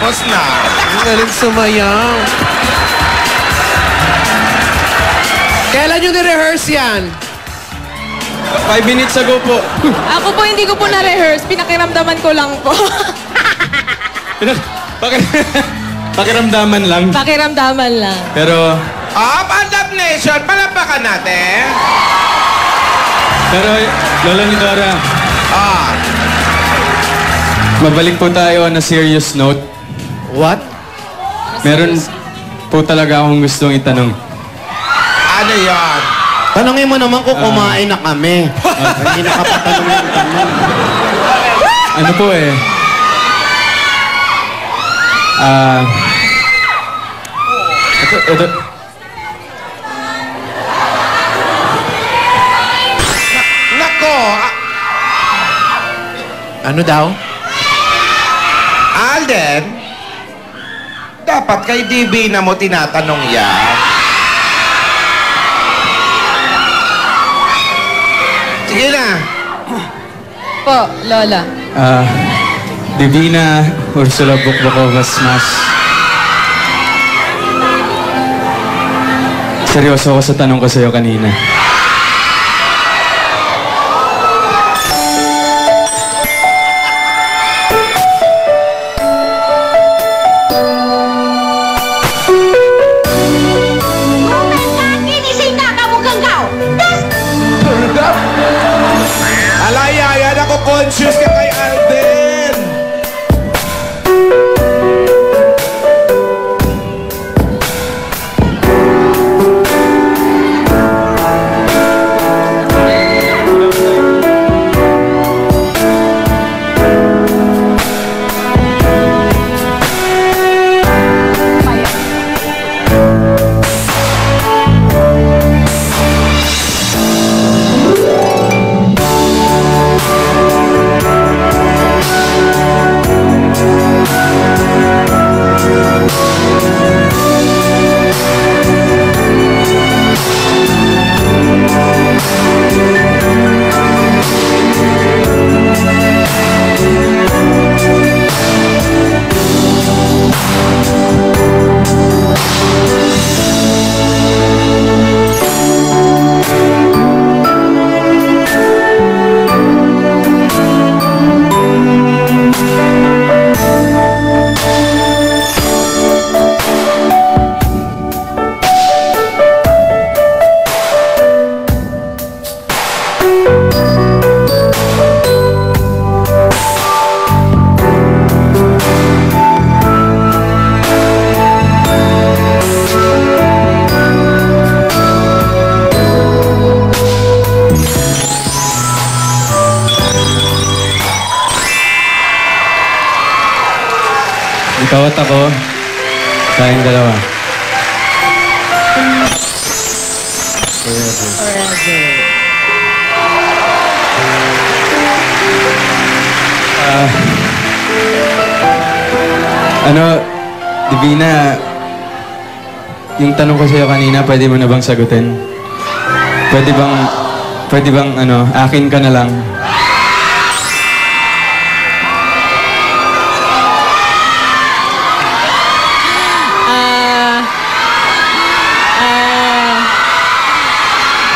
Tapos na. Ang galing sumayaw. Kailan nyo ni-rehearse yan? 5 minutes ago po. Ako po, hindi ko po na-rehearse. Pinakiramdaman ko lang po. Pakiramdaman lang. Pakiramdaman lang. Pero, Up Nation, palapakan natin. pero, Lola ni Dora, Ah, mabalik po tayo on a serious note. What? Meron po talaga akong gustong itanong. ano yan? Tanongin mo naman kung kumain na kami. Hindi nakapatanong yung tanong. Ano po eh? Ito. Nako, Ano daw? Alden, dapat kay DB na mo tinatanong yan. Sige na. Po, Lola. Divina Ursula Bukbukova Smash. Seryoso ako sa tanong ko sa'yo kanina. Alaya, yan ako conscious ka kay Alden. Ikaw at ako, tayong dalawa. Divina, yung tanong ko sa'yo kanina, pwede mo na bang sagutin? Pwede bang, akin ka na lang?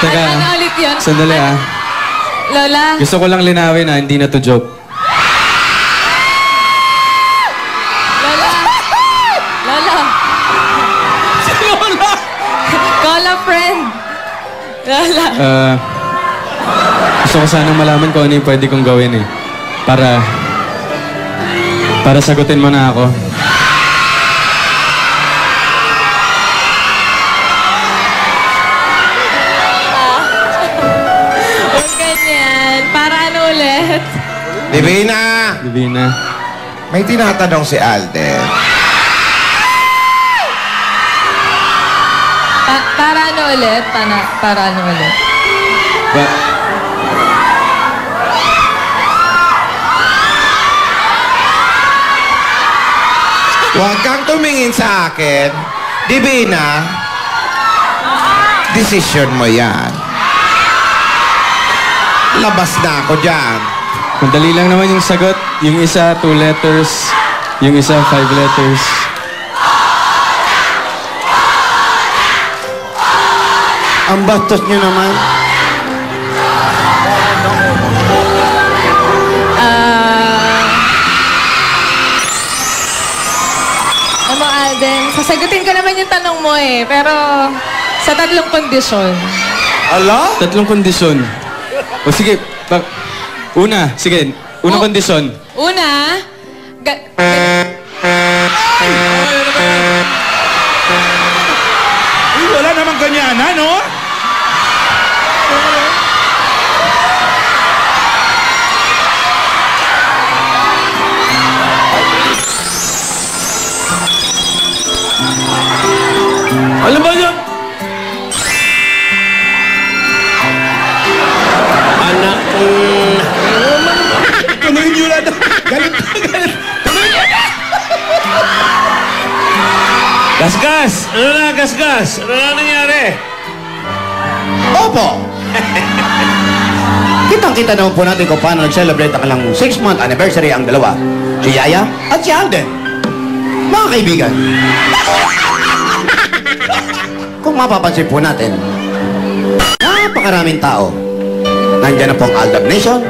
Teka, Ano ulit yun? sandali ah. Lola? Gusto ko lang linawin ah, hindi na to joke. Lola? Lola? Lola! Call a friend. Lola? Gusto ko sanang malaman kung ano yung pwede kong gawin eh. Para sagutin mo na ako. Huwag ganyan. Para ano ulit? Divina, Divina. may tinatanong si Alden. Para ano ulit? Para ano ulit? Huwag kang tumingin sa akin. Divina, decision mo yan. Labas na ako dyan. Madali lang naman yung sagot. Yung isa, 2 letters. Yung isa, 5 letters. Ang bastos nyo naman. Ano, Alden? Sasagutin ko naman yung tanong mo eh. Pero sa tatlong kondisyon. Ala? 3 kondisyon. O sige, una, sige. Unang Oh. kondisyon. Una, Uy, wala namang ganyan, no? Alam ba yun? Anak Tuloy nyo na. Galit na, galit. Tuloy nyo na. Gasgas! Ano na, gasgas? Ano na nangyari? Opo! Kitang-kita naman po natin kung paano nag-celebrate ang kanilang 6-month anniversary ang dalawa. Si Yaya at si Alden. Mga kaibigan. Kung mapapansin po natin, napakaraming tao. Nandyan na po ang Aldab Nation,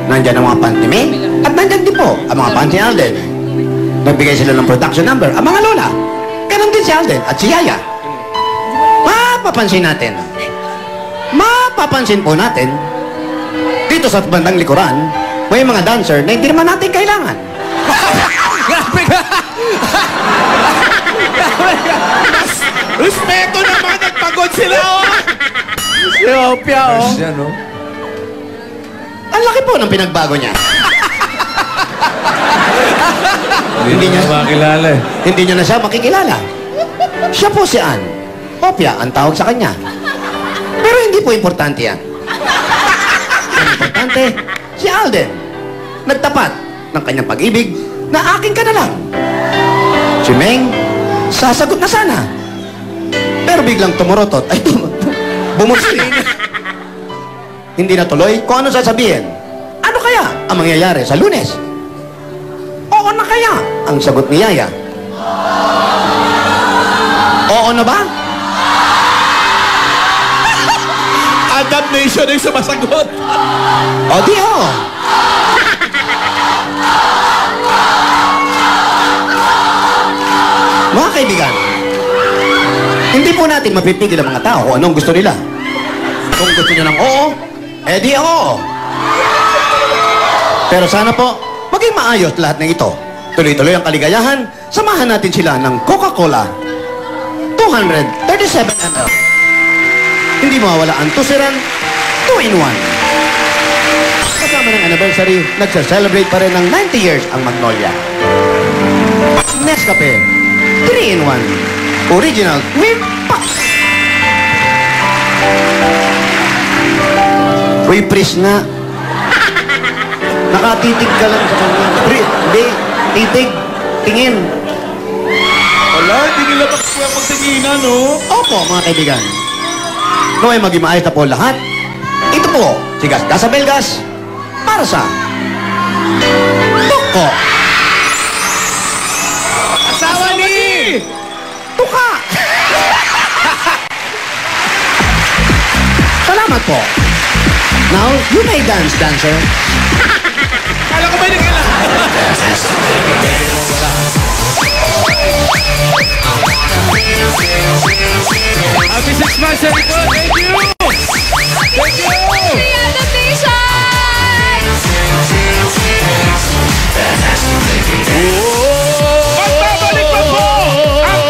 nandyan ang mga pantime, at nandyan din po ang mga panty Alden. Nagbigay sila ng production number, ang mga lola. Ganon din si Alden at si Yaya. Mapapansin po natin, dito sa bandang likuran, may mga dancer na hindi naman natin kailangan. Grabe ka! Respeto naman, nagpagod sila, oh! Si Opia, oh. Ang laki po ng pinagbago niya. Hindi niya makilala eh. Hindi niya na siya makikilala. Siya po si Ann. Opia ang tawag sa kanya. Pero hindi po importante yan. Ang importante, si Alden. Nagtapat ng kanyang pag-ibig na akin ka na lang. Si Meng, sasagot na sana. Pero biglang tumurotot. Ay, bumursi na. Hindi na tuloy kung ano sasabihin. Ano kaya ang mangyayari sa Lunes? Oo na kaya ang sagot ni Yaya? Oo na ba? Aldab Nation ay sumasagot. O di oo. Mga kaibigan, hindi po natin mapipigil ang mga tao kung anong gusto nila. Kung gusto nyo ng oo, eh di oo. Pero sana po, maging maayos lahat ng ito. Tuloy-tuloy ang kaligayahan, samahan natin sila ng Coca-Cola 237 ml. Hindi mawawala ang tusiran 2-in-1. Kasama ng anniversary, nagsa-celebrate pa rin ng 90 years ang Magnolia. Nescafe 3-in-1. Original with pop. Uy, Pris na. Nakatitig ka lang sa kanya. Hindi, titig, tingin. Wala, hindi nila magtinginan, no? Opo, mga kaibigan. Kung ay maging maayos na po lahat, ito po, si Gasgas Belgas, para sa Tuko. Asawa ni! Tuka! Salamat po. Now, you may dance, dancer. Kala ko ba yung Happy 6 months, everyone! Thank you! Thank you! Magbabalik pa po ang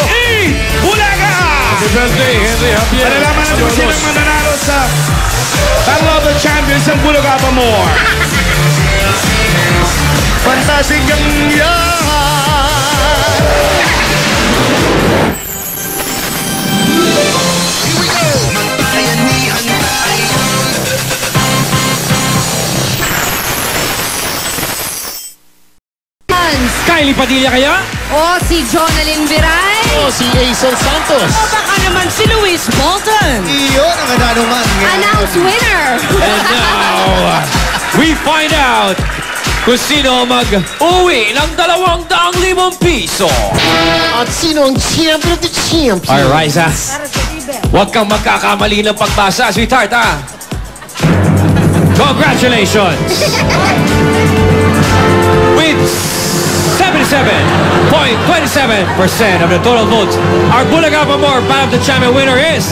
Bulaga! Happy birthday, Henry Javier! Malalaman na po silang mananalo sa Battle of the Champions ng Bulaga pa more. Fantastic ang yan! Kylie Padilla kaya? O si Jonalyn Viray. O si Aisel Santos? O baka naman si Luis Bolton. Iyon ang kadanuman. Announce winner. And now, we find out kung sino ang mag-uwi ng 200,000 piso. At sino ang champion of the champion? Alright, Riza. Huwag kang magkakamali ng pagbasa, sweetheart, ha? Congratulations! With 77.27% of the total votes, our Bulaga Pamor Band of the Champion winner is